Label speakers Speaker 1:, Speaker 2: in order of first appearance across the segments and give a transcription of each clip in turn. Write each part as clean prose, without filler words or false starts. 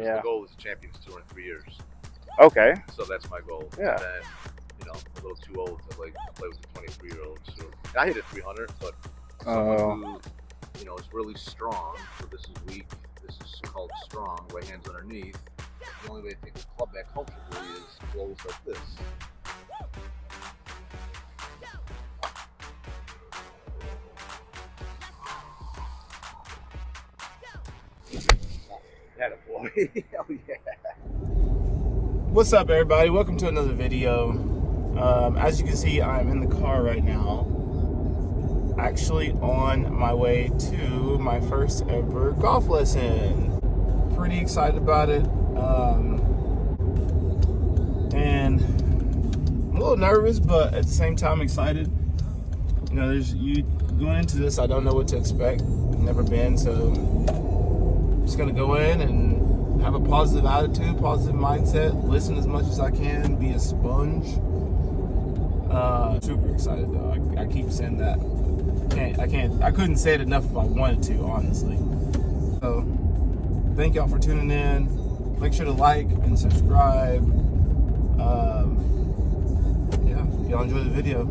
Speaker 1: yeah.
Speaker 2: The goal is the Champions Tour in 3 years.
Speaker 1: Okay.
Speaker 2: So that's my goal.
Speaker 1: Yeah.
Speaker 2: And then, a little too old to like play with the 23-year-olds. So I hit a 300, but someone who, is really strong. So this is weak. This is called strong. Right hand's underneath. The only way to take the club back comfortably is close like this. That a boy. Hell yeah.
Speaker 1: What's up, everybody? Welcome to another video. As you can see, I'm in the car right now, actually on my way to my first ever golf lesson. Pretty excited about it, and I'm a little nervous, but at the same time excited. Going into this, I don't know what to expect. I've never been, so I'm just gonna go in and have a positive attitude, positive mindset, listen as much as I can, be a sponge. Super excited though. I keep saying that. I couldn't say it enough if I wanted to, honestly. So thank y'all for tuning in. Make sure to like and subscribe. Yeah, y'all enjoy the video.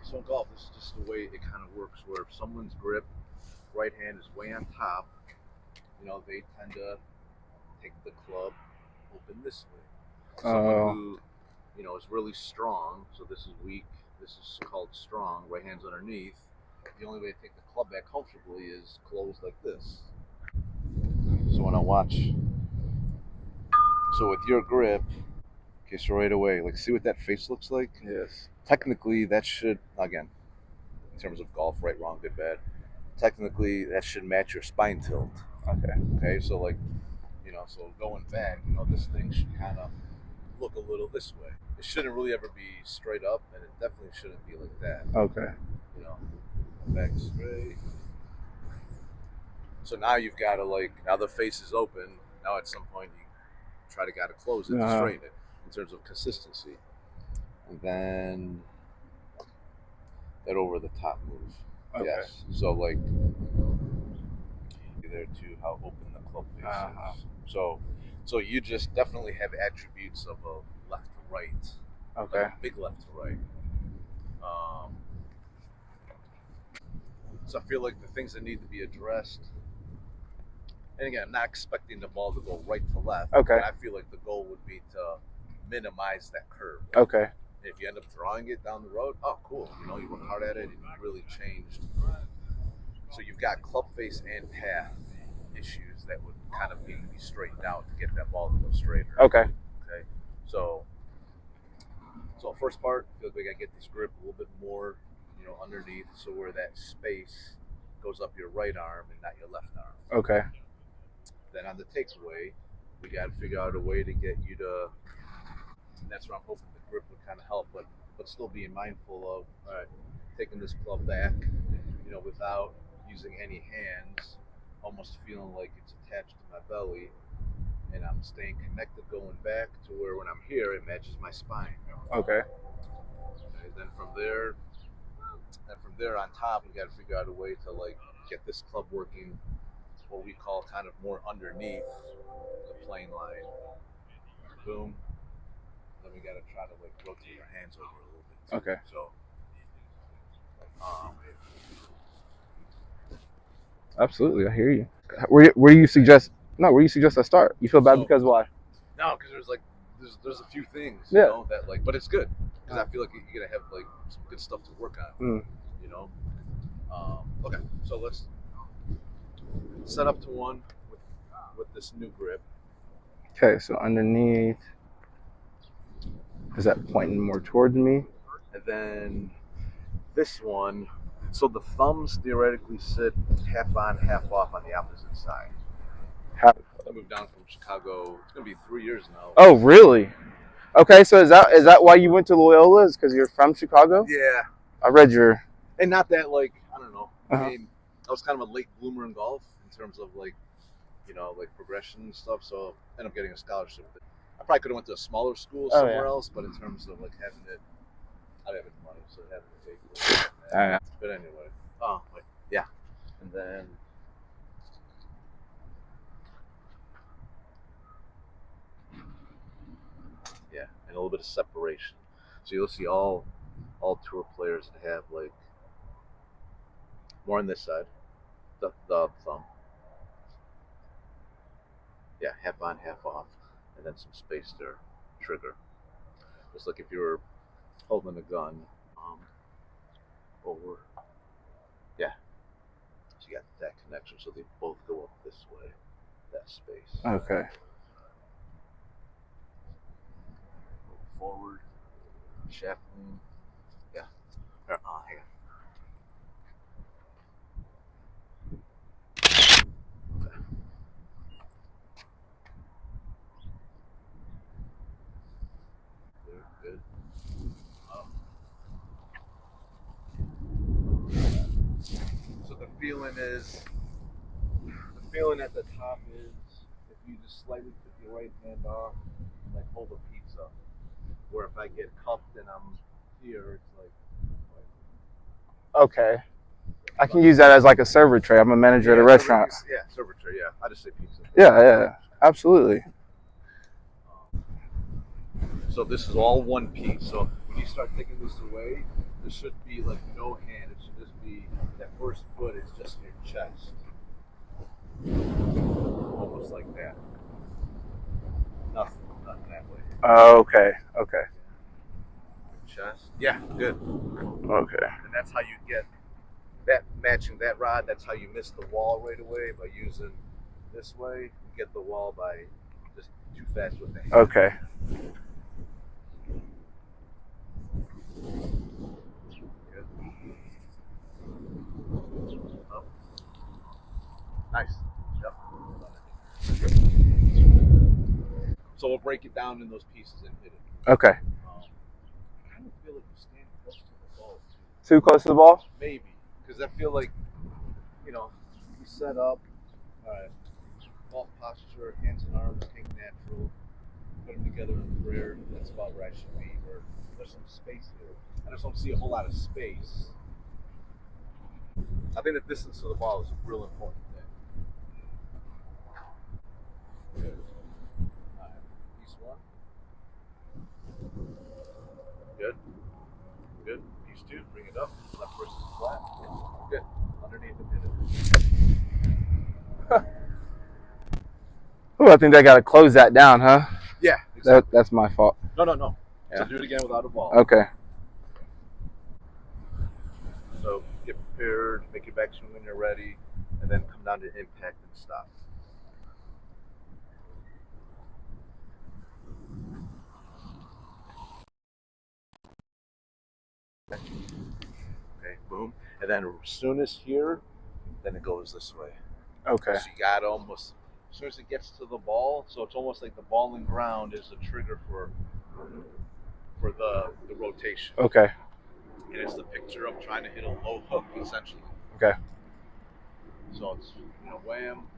Speaker 2: So in golf, this is just the way it kind of works, where if someone's grip, right hand is way on top, they tend to take the club open this way. Someone who, is really strong, so this is weak, this is called strong, right hand's underneath, the only way to take the club back comfortably is closed like this. So when I watch, so with your grip, okay, so right away, like, see what that face looks like?
Speaker 1: Yes.
Speaker 2: Technically, that should, again, in terms of golf, right, wrong, good, bad, technically that should match your spine tilt. Okay, so like, so going back, this thing should kind of look a little this way. It shouldn't really ever be straight up, and it definitely shouldn't be like that.
Speaker 1: Okay.
Speaker 2: Back straight. So now you've got to, now the face is open. Now at some point you got to close it to straighten it in terms of consistency. And then that over the top move. Okay. Yes. So there too, how open the club face is. So you just definitely have attributes of a left to right.
Speaker 1: Okay.
Speaker 2: Like a big left to right. So I feel like the things that need to be addressed, and again, I'm not expecting the ball to go right to left.
Speaker 1: Okay.
Speaker 2: I feel like the goal would be to minimize that curve.
Speaker 1: Okay.
Speaker 2: And if you end up drawing it down the road, oh, cool. You work hard at it, and you really changed. So you've got club face and path issues that would kind of need to be straightened out to get that ball to go straighter.
Speaker 1: Okay.
Speaker 2: So first part, I feel like I get this grip a little bit more, underneath, so where that space goes up your right arm and not your left arm.
Speaker 1: Okay.
Speaker 2: Then on the takeaway, we got to figure out a way to get you to, and that's where I'm hoping the grip would kind of help, but still being mindful of, all right, taking this club back, without using any hands, almost feeling like it's attached to my belly, and I'm staying connected going back to where when I'm here, it matches my spine.
Speaker 1: Okay.
Speaker 2: Then from there on top, we got to figure out a way to get this club working, what we call kind of more underneath the plane line. Boom. then we gotta try to like rotate our hands over a little bit. Too.
Speaker 1: Okay.
Speaker 2: So,
Speaker 1: Absolutely, I hear you. Where do you suggest? No, where do you suggest I start? You feel bad because why?
Speaker 2: no, because there's like there's a few things,
Speaker 1: Yeah.
Speaker 2: you know, that like, but it's good because I feel like you're gonna have like some good stuff to work on.
Speaker 1: Mm.
Speaker 2: You know. Okay, so let's set up to one with this new grip.
Speaker 1: Okay, so underneath, is that pointing more towards me?
Speaker 2: And then this one, so the thumbs theoretically sit half on, half off on the opposite side. I moved down from Chicago. It's gonna be 3 years now.
Speaker 1: Oh, really? Okay, so is that why you went to Loyola? Is because you're from Chicago?
Speaker 2: Yeah.
Speaker 1: I read your.
Speaker 2: And not that like I don't know.
Speaker 1: Uh-huh.
Speaker 2: I mean, I was kind of a late bloomer in golf in terms of like, you know, like progression and stuff. So I ended up getting a scholarship. I probably could have went to a smaller school somewhere else, but in terms of like having it, I didn't have the money, so having to pay for it.
Speaker 1: Yeah.
Speaker 2: But anyway, oh wait, yeah, and then. Yeah, and a little bit of separation. So you'll see all tour players that have like more on this side, the thumb. Yeah, half on, half off, and then some space there, trigger. Just like if you were holding a gun over. Yeah, so you got that connection, so they both go up this way, that space.
Speaker 1: Okay.
Speaker 2: Forward, shaft lean. Yeah. Hang on. Good. So the feeling at the top is if you just slightly put your right hand off and like hold a pizza. Where if I get cupped and I'm here, it's like
Speaker 1: Okay. I can use that as like a server tray. I'm a manager at a restaurant.
Speaker 2: Yeah, server tray. Yeah, I just say pizza.
Speaker 1: Yeah, absolutely.
Speaker 2: So this is all one piece. So when you start taking this away, there should be like no hand. It should just be that first foot is just your chest, almost like that. Nothing that way.
Speaker 1: Okay.
Speaker 2: Chest. Yeah, good.
Speaker 1: Okay.
Speaker 2: And that's how you get that matching that rod. That's how you miss the wall right away by using this way. You get the wall by just too fast with the hand.
Speaker 1: Okay.
Speaker 2: Good. Oh. Nice. Yep. So we'll break it down in those pieces and hit it.
Speaker 1: Okay.
Speaker 2: I kind of feel like you're standing close to the ball too.
Speaker 1: Too close to the ball?
Speaker 2: Maybe, because I feel like, you know, you set up, golf posture, hands and arms, hang natural, put them together in prayer. That's about where I should be. Where there's some space here. I just don't see a whole lot of space. I think the distance to the ball is a real important thing. Good. All right. Piece one. Good. Good. Piece two. Bring it up. Left versus flat. Good. Underneath and hit it.
Speaker 1: Oh, I think I got to close that down, huh?
Speaker 2: Yeah. Exactly.
Speaker 1: That's my fault.
Speaker 2: No.
Speaker 1: Yeah.
Speaker 2: So do it again without a ball.
Speaker 1: Okay.
Speaker 2: So get prepared, make your backswing when you're ready, and then come down to impact and stop. Okay, boom. And then as soon as here, then it goes this way.
Speaker 1: Okay.
Speaker 2: So you got almost, as soon as it gets to the ball, so it's almost like the ball and ground is the trigger for the rotation.
Speaker 1: Okay.
Speaker 2: And it's the picture of trying to hit a low hook, essentially.
Speaker 1: Okay.
Speaker 2: So it's, you know, wham,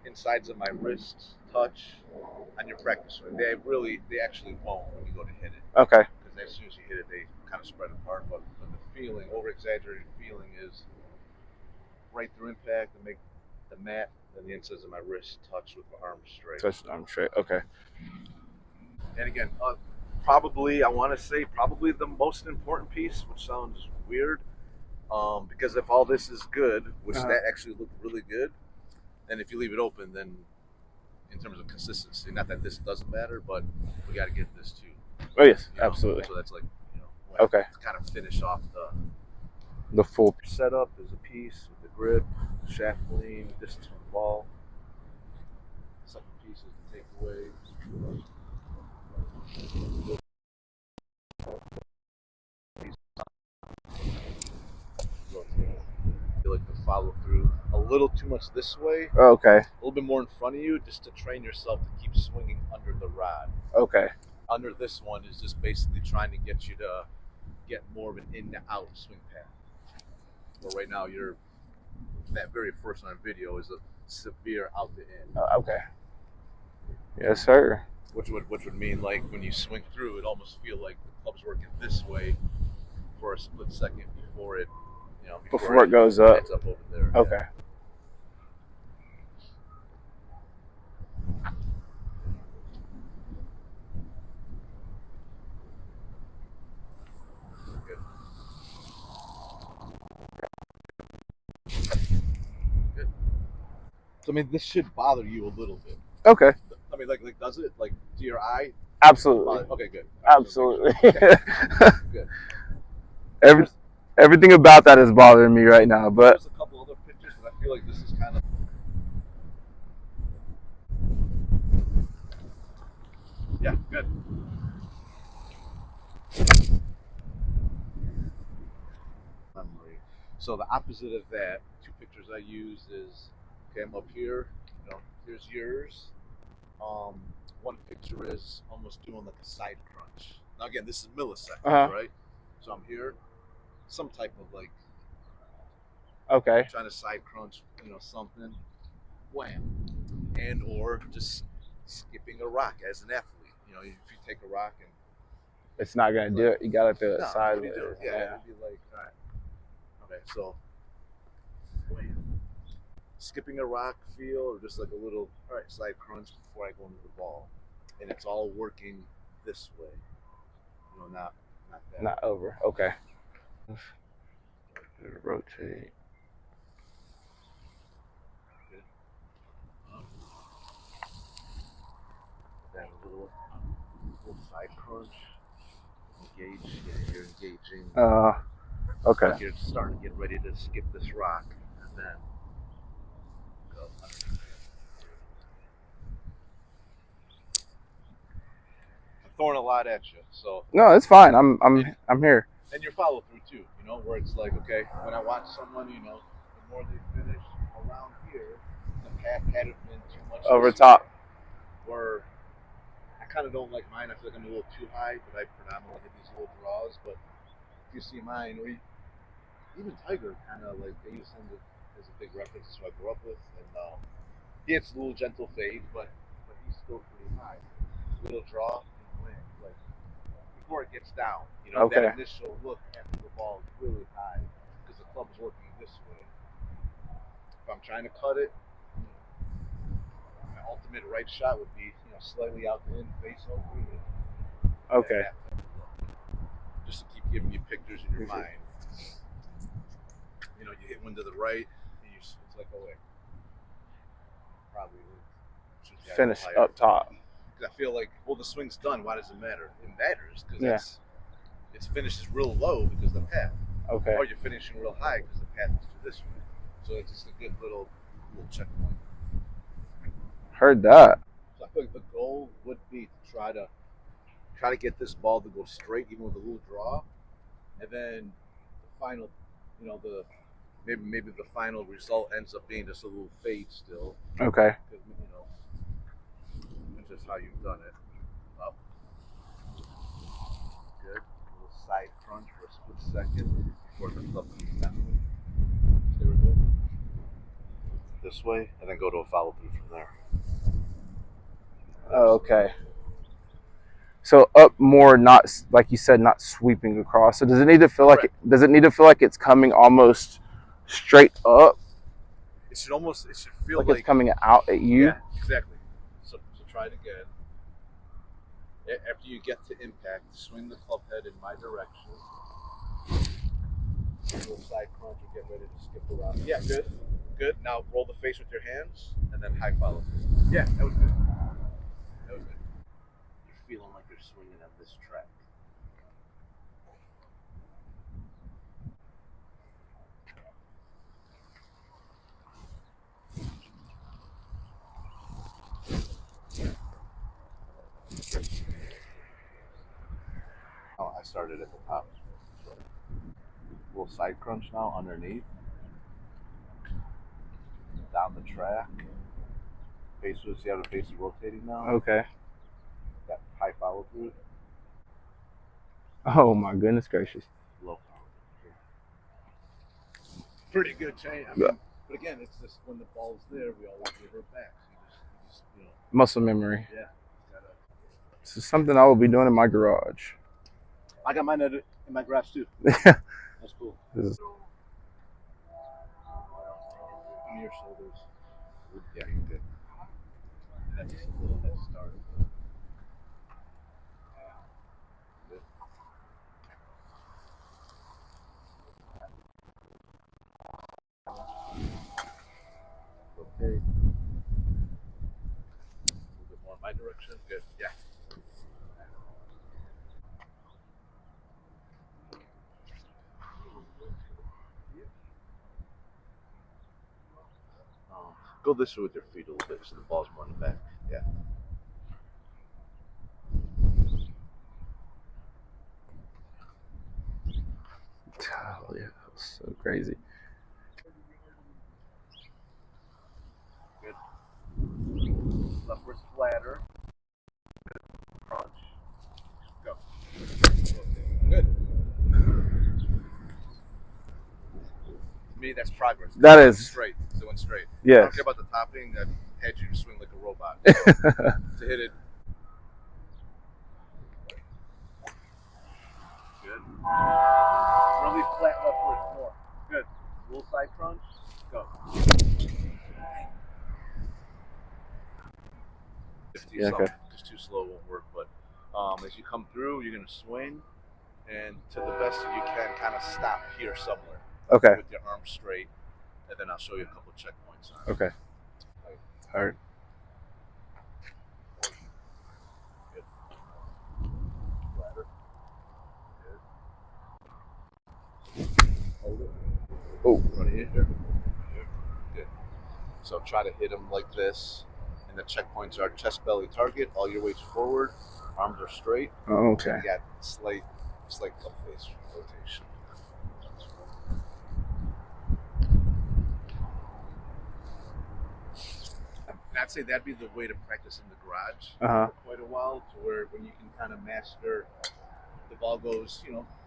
Speaker 2: insides of my wrists, touch on your practice swing. They actually won't when you go to hit it.
Speaker 1: Okay.
Speaker 2: Because as soon as you hit it, they kind of spread apart. But the feeling, over-exaggerated feeling is right through impact and make the mat and the insides of my wrist touch with my arms straight.
Speaker 1: Touch arm straight. Okay.
Speaker 2: And again, probably, I want to say, probably the most important piece, which sounds weird, because if all this is good, which that actually looked really good, and if you leave it open, then in terms of consistency, not that this doesn't matter, but we got to get this too.
Speaker 1: Oh yes,
Speaker 2: You know?
Speaker 1: absolutely.
Speaker 2: So that's like,
Speaker 1: Okay.
Speaker 2: to kind of finish off
Speaker 1: The full
Speaker 2: setup is a piece with the grip, shaft lean, distance from the ball. Second piece is the takeaway. You like to follow through a little too much this way,
Speaker 1: Okay.
Speaker 2: a little bit more in front of you, just to train yourself to keep swinging under the rod.
Speaker 1: Okay.
Speaker 2: Under this one is just basically trying to get you to get more of an in to out swing path. But right now, that very first on video is a severe out to in.
Speaker 1: Okay. Yes, sir.
Speaker 2: Which would mean, like, when you swing through, it almost feel like the club's working this way for a split second before it,
Speaker 1: Before it goes up.
Speaker 2: Ends up over there.
Speaker 1: Okay.
Speaker 2: Yeah. Good. So I mean, this should bother you a little bit.
Speaker 1: Okay.
Speaker 2: I mean, like does it, like, to your eye?
Speaker 1: Absolutely.
Speaker 2: Okay, good.
Speaker 1: Absolutely.
Speaker 2: Okay. Good.
Speaker 1: Everything about that is bothering me right now, but
Speaker 2: there's a couple other pictures, but I feel like this is kind of. Yeah, good. Memory. So the opposite of that, two pictures I used is, okay, I'm up here, here's yours. One picture is almost doing like a side crunch. Now again, this is milliseconds, right? So I'm here, some type of like,
Speaker 1: okay,
Speaker 2: trying to side crunch, something, wham, and or just skipping a rock as an athlete. If you take a rock and
Speaker 1: it's not gonna do it. You gotta do it sideways.
Speaker 2: Yeah, it'd be like, all right, okay, so wham, skipping a rock feel, or just like a little, all right, side crunch before I go into the ball, and it's all working this way, not that.
Speaker 1: Not over. Okay. Rotate.
Speaker 2: Then a little side crunch. Engage. Yeah, you're engaging.
Speaker 1: Okay.
Speaker 2: Like you're starting to get ready to skip this rock, and then go underneath. I'm throwing a lot at you, so.
Speaker 1: No, it's fine. I'm here.
Speaker 2: And your follow through too, where it's like, okay, when I watch someone, the more they finish around here, the path hadn't been too much
Speaker 1: over top.
Speaker 2: Where I kind of don't like mine. I feel like I'm a little too high, but I predominantly hit these little draws. But if you see mine, even Tiger kind of like, they use him as a big reference. That's what I grew up with, and he hits a little gentle fade, but he's still pretty high. Little draw and win, like before it gets down.
Speaker 1: Okay.
Speaker 2: That initial look after the ball is really high because the club is working this way. If I'm trying to cut it, my ultimate right shot would be, slightly out the in, face over.
Speaker 1: Okay.
Speaker 2: Just to keep giving you pictures in your mind. You hit one to the right, and it's like, oh wait, probably
Speaker 1: finish up top.
Speaker 2: Because I feel like, well, the swing's done. Why does it matter? It matters because its finish is real low because of the path.
Speaker 1: Okay.
Speaker 2: Or you're finishing real high because the path is to this way. So it's just a good little checkpoint.
Speaker 1: Heard that.
Speaker 2: So I feel like the goal would be to try to get this ball to go straight, even with a little draw, and then the final, maybe the final result ends up being just a little fade still.
Speaker 1: Okay.
Speaker 2: Because, that's just how you've done it. Up. Good. A little side crunch for a split second before the club comes down. Stay right there. This way, and then go to a follow through from there.
Speaker 1: Oh, okay. So up more, not like you said, not sweeping across. So does it need to feel like it's coming almost straight up?
Speaker 2: It should feel
Speaker 1: like it's coming out at you.
Speaker 2: Yeah, exactly. So try it again. After you get to impact, swing the club head in my direction. Do a side crunch and get ready to skip around. Yeah, good. Good. Now roll the face with your hands and then high follow. Yeah, that was good. That was good. You're feeling like you're swinging on this track. Oh, I started at the top. Little side crunch now underneath. Down the track. Face was, see how the face is rotating now?
Speaker 1: Okay.
Speaker 2: That high follow through.
Speaker 1: Oh my goodness gracious.
Speaker 2: Low follow through. Pretty good chain. I mean, but again, it's just when the ball's there, we always revert back. So you know.
Speaker 1: Muscle memory.
Speaker 2: Yeah.
Speaker 1: This is something I will be doing in my garage.
Speaker 2: I got mine in my garage too.
Speaker 1: Yeah.
Speaker 2: That's cool.
Speaker 1: This is
Speaker 2: On your shoulders. Yeah, good. That's just a little head start. Good. Okay. A little bit more in my direction. Good. Yeah. Go this way with your feet a little bit so the ball's more in the back. Yeah.
Speaker 1: oh yeah, so crazy.
Speaker 2: Good. Left wrist flatter. Crunch. Go. Good. To me, that's progress.
Speaker 1: That is
Speaker 2: straight. So it went straight. I
Speaker 1: yes.
Speaker 2: don't care about the topping. I had you swing like a robot. To hit it. Good. Really flat left wrist more. Good. Little side crunch. Go.
Speaker 1: Yeah, okay.
Speaker 2: Just too slow won't work. But as you come through, you're gonna swing, and to the best that you can, kind of stop here somewhere.
Speaker 1: Okay.
Speaker 2: With your arms straight, and then I'll show you a couple checkpoints.
Speaker 1: Okay. All right.
Speaker 2: Good. Flatter. Good. Hold it.
Speaker 1: Oh.
Speaker 2: Run it here. Good. So try to hit them like this. And the checkpoints are chest, belly, target. All your weight's forward. Arms are straight.
Speaker 1: Oh, okay.
Speaker 2: And you got slight club face rotation. And I'd say that'd be the way to practice in the garage for quite a while, to where when you can kind of master, the ball goes,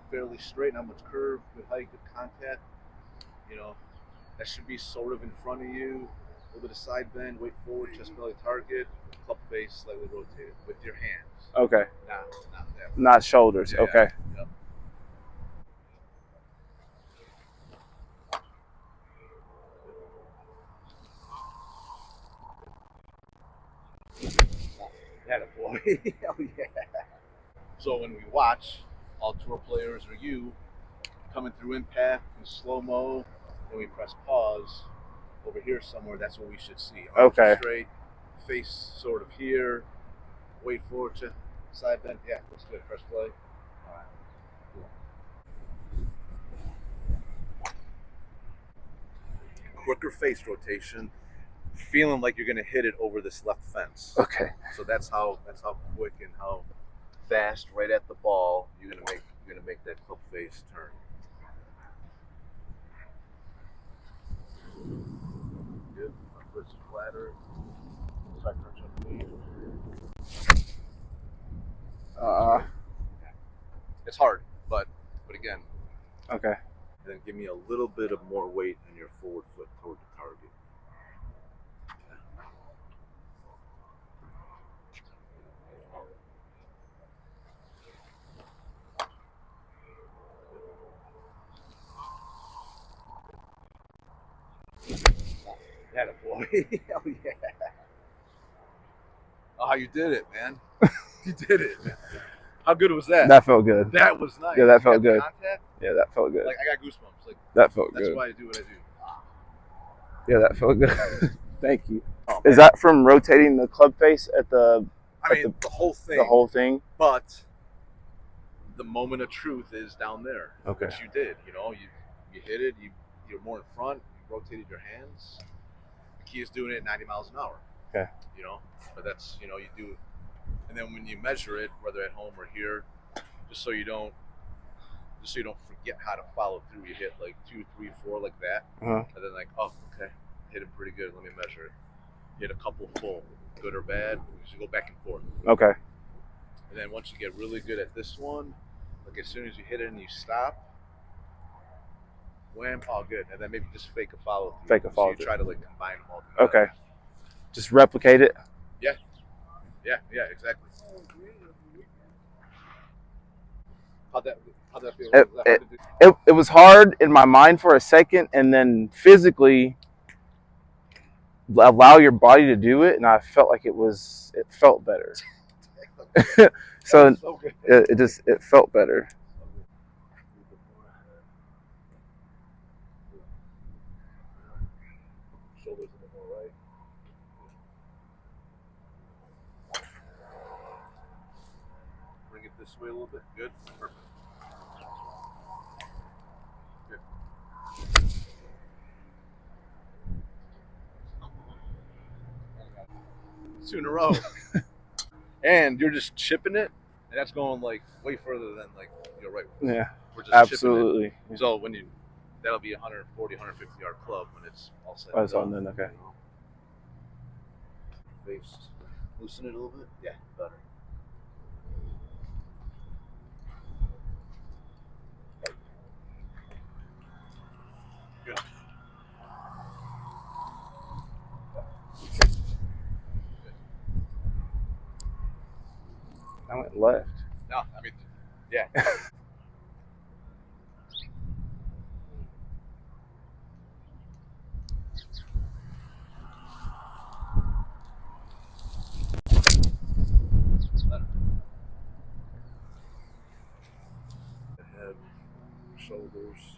Speaker 2: fairly straight, not much curve, good height, good contact. That should be sort of in front of you, a little bit of side bend, weight forward, chest, belly, target, club face slightly rotated with your hands.
Speaker 1: Okay.
Speaker 2: Not that.
Speaker 1: Not shoulders.
Speaker 2: Yeah,
Speaker 1: okay.
Speaker 2: Yep. That a boy. Hell yeah. So when we watch, all tour players or you coming through impact in slow-mo, then we press pause over here somewhere. That's what we should see. Arms
Speaker 1: Okay.
Speaker 2: Straight, face sort of here, weight forward to side bend. Yeah, that's good. Press play. All right. Cool. Quicker face rotation. Feeling like you're gonna hit it over this left fence.
Speaker 1: Okay.
Speaker 2: So that's how quick and how fast, right at the ball, you're gonna make that club face turn. Good. Wrist flatter. Side crunch underneath. It's hard, but again.
Speaker 1: Okay.
Speaker 2: Then give me a little bit of more weight on your forward foot toward the target. That a boy. Hell yeah. Oh, how you did it, man. You did it. How good was that?
Speaker 1: That felt good.
Speaker 2: That was nice.
Speaker 1: Yeah, that
Speaker 2: You
Speaker 1: felt
Speaker 2: got the
Speaker 1: good.
Speaker 2: contact?
Speaker 1: Yeah, that felt good.
Speaker 2: Like I got goosebumps. Like
Speaker 1: That felt
Speaker 2: that's
Speaker 1: good.
Speaker 2: why I do what I do.
Speaker 1: Yeah, that felt good. Thank you.
Speaker 2: Oh,
Speaker 1: Is that from rotating the club face at the
Speaker 2: I mean, the whole thing.
Speaker 1: the whole thing?
Speaker 2: But the moment of truth is down there,
Speaker 1: Okay.
Speaker 2: which you did. You know, you hit it. You're more in front. You rotated your hands. The key is doing it at 90 miles an hour.
Speaker 1: Okay.
Speaker 2: You know, but that's you do, and then when you measure it, whether at home or here, just so you don't forget how to follow through. You hit like 2, 3, 4 like that,
Speaker 1: Uh-huh.
Speaker 2: and then like, oh, okay, hit him pretty good. Let me measure it. Hit a couple full, good or bad. You should go back and forth.
Speaker 1: Okay.
Speaker 2: And then once you get really good at this one, like as soon as you hit it and you stop, wham, all good. And then maybe just fake a follow through.
Speaker 1: Fake a follow
Speaker 2: So you
Speaker 1: through.
Speaker 2: try to like combine them all together.
Speaker 1: Okay. Just replicate it.
Speaker 2: Yeah, exactly. How'd that feel?
Speaker 1: It was hard in my mind for a second, and then physically allow your body to do it, and I felt like it felt better. So
Speaker 2: good.
Speaker 1: it felt better.
Speaker 2: Shoulders a bit more right. Bring it this way a little bit. Good. Perfect. Good. 2 in a row. And you're just chipping it, and that's going like way further than like you're right.
Speaker 1: Yeah,
Speaker 2: We're just
Speaker 1: absolutely.
Speaker 2: chipping it. So that'll be a 140, 150 yard club when it's all said.
Speaker 1: Oh, it's on then. Okay.
Speaker 2: Base. Loosen it a little bit. Yeah, better. Good.
Speaker 1: I went left.
Speaker 2: No, I mean, yeah. Head, shoulders.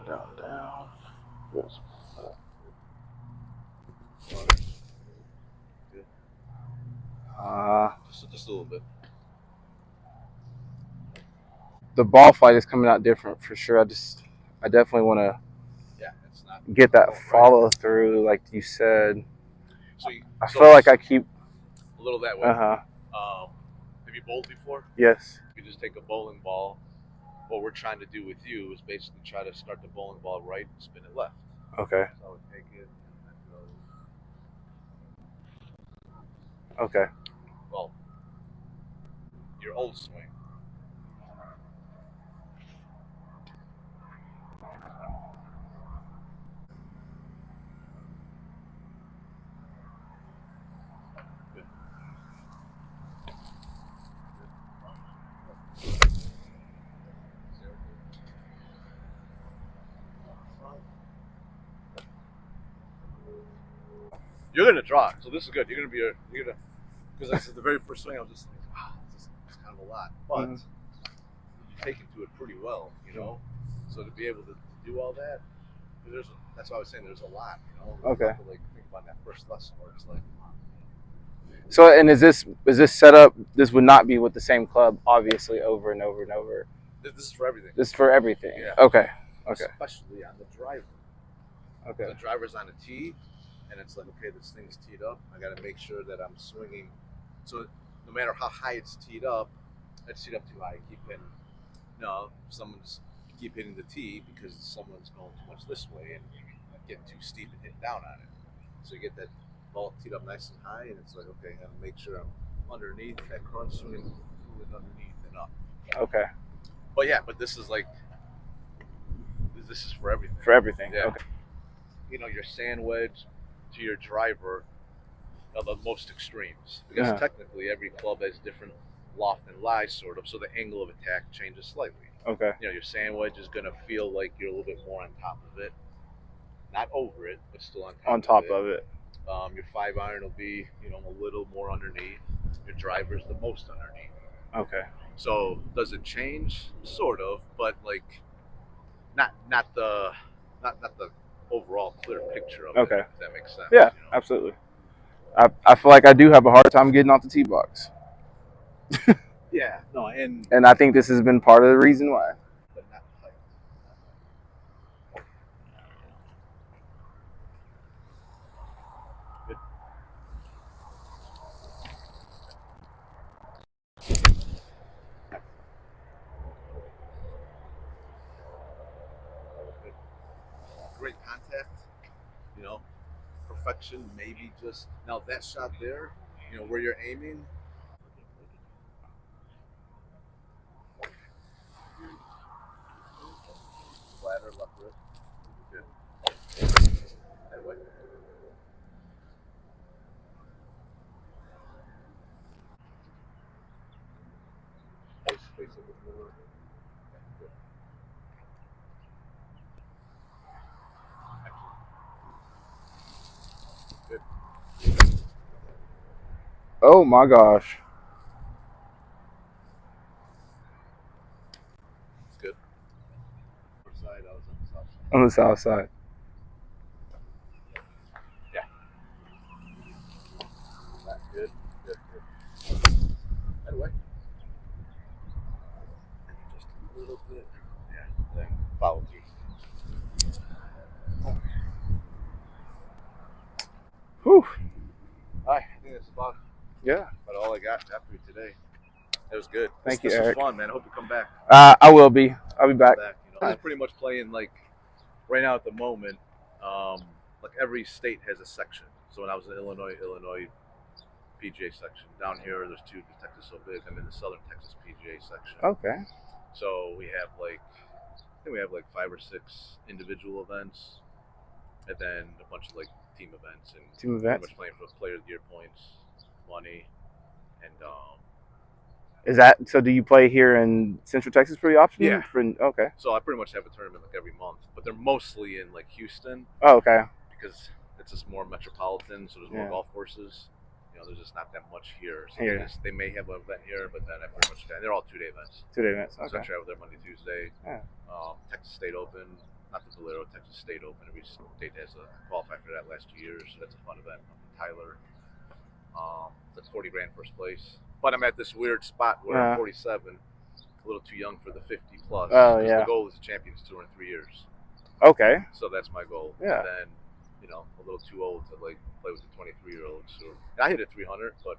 Speaker 1: Down.
Speaker 2: Good. Just a little bit.
Speaker 1: The ball flight is coming out different for sure. I definitely want to
Speaker 2: It's not.
Speaker 1: get that follow through, like you said.
Speaker 2: So
Speaker 1: I feel like I keep.
Speaker 2: a little that way.
Speaker 1: Have
Speaker 2: you bowled before?
Speaker 1: Yes.
Speaker 2: You just take a bowling ball. What we're trying to do with you is basically try to start the bowling ball right and spin it left.
Speaker 1: Okay.
Speaker 2: So I would take it and then go.
Speaker 1: Okay.
Speaker 2: Well, your old swing. You're gonna draw it, so this is good. You're gonna because this is the very first swing. I was just like, wow, this is kind of a lot, but you take into it pretty well, you know. So to be able to do all that, that's why I was saying there's a lot, you know.
Speaker 1: Okay.
Speaker 2: You have to, like, think about that first lesson where it's like.
Speaker 1: So, and is this set up? This would not be with the same club, obviously, over and over and over.
Speaker 2: This is for everything.
Speaker 1: This is for everything.
Speaker 2: Yeah.
Speaker 1: Okay.
Speaker 2: Especially on the driver.
Speaker 1: Okay.
Speaker 2: The driver's on a tee, and it's like, okay, this thing's teed up. I got to make sure that I'm swinging. So no matter how high it's teed up too high. Keep hitting. No, someone's keep hitting the tee because someone's going too much this way and getting too steep and hitting down on it. So you get that ball teed up nice and high, and it's like, okay, I got to make sure I'm underneath that crunch swing, moving underneath and up.
Speaker 1: Okay.
Speaker 2: But this is like, this is for everything.
Speaker 1: For everything.
Speaker 2: Yeah.
Speaker 1: Okay.
Speaker 2: You know, your sand wedge, to your driver of the most extremes, because technically every club has different loft and lie sort of, so the angle of attack changes slightly.
Speaker 1: Okay.
Speaker 2: You know, your sand wedge is going to feel like you're a little bit more on top of it, not over it, but still on top of it. Your 5-iron will be, you know, a little more underneath. Your driver's the most underneath.
Speaker 1: Okay.
Speaker 2: So does it change? Sort of, but like not the overall clear picture of it.
Speaker 1: Okay.
Speaker 2: If that makes sense.
Speaker 1: Yeah,
Speaker 2: you know?
Speaker 1: absolutely. I feel like I do have a hard time getting off the tee box.
Speaker 2: Yeah. No, and
Speaker 1: I think this has been part of the reason why.
Speaker 2: But not height. Good. Good. Great contact. You know, perfection. Maybe just now that shot there. You know where you're aiming. Flatter left wrist. Good. That way. Face it with more. Good. Good.
Speaker 1: Oh my gosh.
Speaker 2: It's good. North side. I was on the south side.
Speaker 1: On the south side.
Speaker 2: Yeah. That's good. Good. Good. That way. Just a little bit. Yeah. Then follow through.
Speaker 1: Whew.
Speaker 2: I think that's about all I got after you today. It was good.
Speaker 1: Thank you,
Speaker 2: This
Speaker 1: Eric.
Speaker 2: was fun, man. I hope you come back.
Speaker 1: I will be. I'll be back.
Speaker 2: You know, I'm just pretty much playing like right now at the moment. Like every state has a section. So when I was in Illinois PGA section. Down here, there's 2 because Texas is so big. I'm in the Southern Texas PGA section.
Speaker 1: Okay.
Speaker 2: So we have like, I think we have like 5 or 6 individual events, and then a bunch of like team events and
Speaker 1: Team events.
Speaker 2: pretty much playing for player of the year points, money, and
Speaker 1: Is that so? Do you play here in Central Texas pretty often?
Speaker 2: Yeah.
Speaker 1: Okay.
Speaker 2: So I pretty much have a tournament like every month, but they're mostly in like Houston.
Speaker 1: Oh, okay.
Speaker 2: Because it's just more metropolitan, so there's more golf courses. You know, there's just not that much here. So they may have an event here, but then I pretty much they're all 2-day events.
Speaker 1: 2-day events. Okay.
Speaker 2: So I travel there Monday, Tuesday.
Speaker 1: Yeah.
Speaker 2: Texas State Open, not the Valero, Texas State Open. Every state has a qualifier for that last 2 years, so that's a fun event. Tyler. That's 40 grand first place. But I'm at this weird spot where I'm 47, a little too young for the 50 plus.
Speaker 1: Oh, yeah.
Speaker 2: The goal is a Champions Tour in 3 years.
Speaker 1: Okay.
Speaker 2: So that's my goal.
Speaker 1: Yeah.
Speaker 2: And then, you know, a little too old to like play with the 23-year-olds. So I hit a 300, but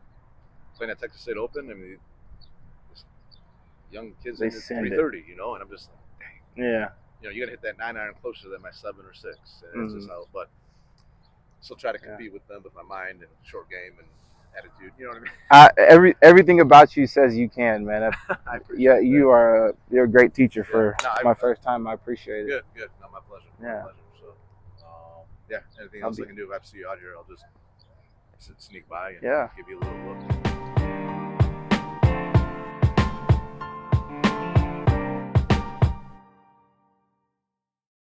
Speaker 2: playing at Texas State Open, I mean, young kids hit 330, you know, and I'm just like, dang.
Speaker 1: Yeah.
Speaker 2: You know, you gotta hit that 9-iron closer than my 7 or 6, and it's just how. But still try to compete with them with my mind and short game and attitude. You know what I mean?
Speaker 1: Everything about you says you can, man.
Speaker 2: I appreciate that.
Speaker 1: You're a great teacher for my first time. I appreciate it.
Speaker 2: Good. No, my pleasure.
Speaker 1: Yeah.
Speaker 2: My pleasure. So, anything else I can do if I see you out here, I'll just sneak by and give you a little look.